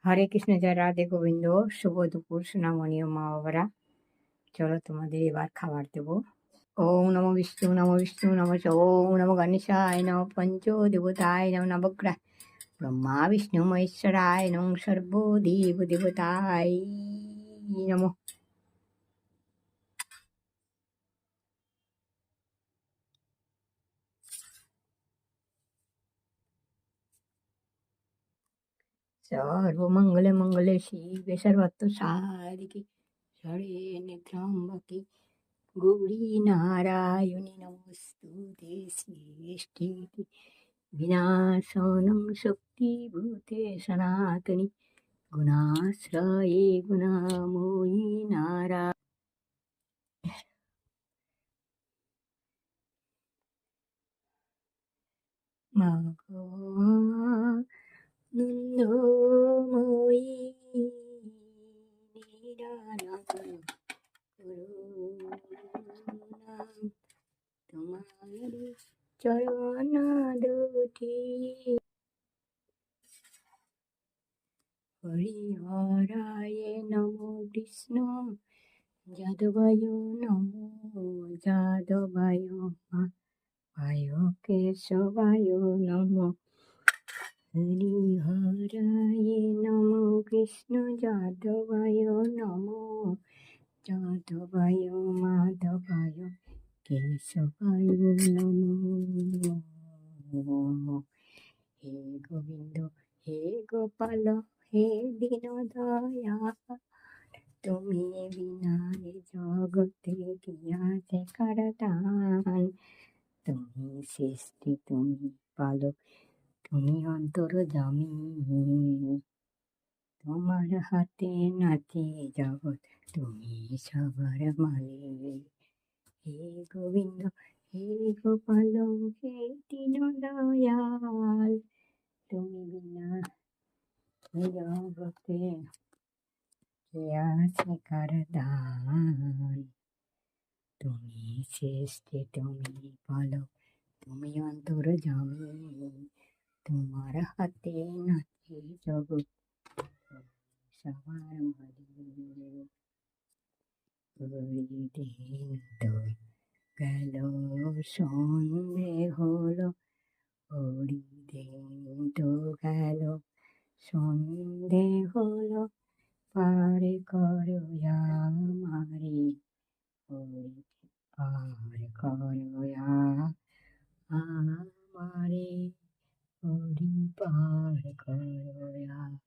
হরে কৃষ্ণ, জয় রাধে গোবিন্দ। শুভ দুপুর সোনামণি ও মা বাবারা। চলো তোমাদের এবার খাবার দেবো। ওম নমো বিষ্ণু নমো বিষ্ণু নমো ওম নমো গণেশায় নমো পঞ্চ দেবতায় নমো নবগ্রহ ব্রহ্মা বিষ্ণু মহেশ্বরায় নমো সর্বদেব দেবতায় নমো। সর্বমঙ্গলে মঙ্গলে শিবে সর্বত্র সাধিকে শরণ্যে ত্র্যম্বকে গৌরী নারায়ণী নমস্তুতে সৃষ্টি বিনাশनं শক্তিভূতে সনাতনী গুণাশ্রয়ে গুণাময়ী নারায়ণ। নন্দময়ী তোমার চরণ দুটি হরিহরায় নমো কৃষ্ণ যাদবায় নমো যাদবায় মায় কেশবায় নমো হরিহরায় নমো কৃষ্ণ যাদবায় নমো যাদবায় মাধবায় কেশবায় নমো। হে গোবিন্দ হে গোপাল হে দীনদয়াল তুমি বিনা এ জগতে কি আছে কারদান। তুমি সৃষ্টি তুমি পালক তুমি অন্তর্যামী, তোমার হাতে নাচে জগৎ তুমি সবার মালিক। হে গোবিন্দ হে গোপাল হে দীনদয়াল তুমি বিনা এ জগতে কে আছে কারদান। তুমি সৃষ্টি তুমি পালক তুমি অন্তর্যামী, তোমার হাতে নাচে জগৎ সবার মালিক। দিন তো গেল সন্ধে হলো দিন তো গেল সন্ধে হলো পার করো আমারে পার করো আমারে হরি পার করো।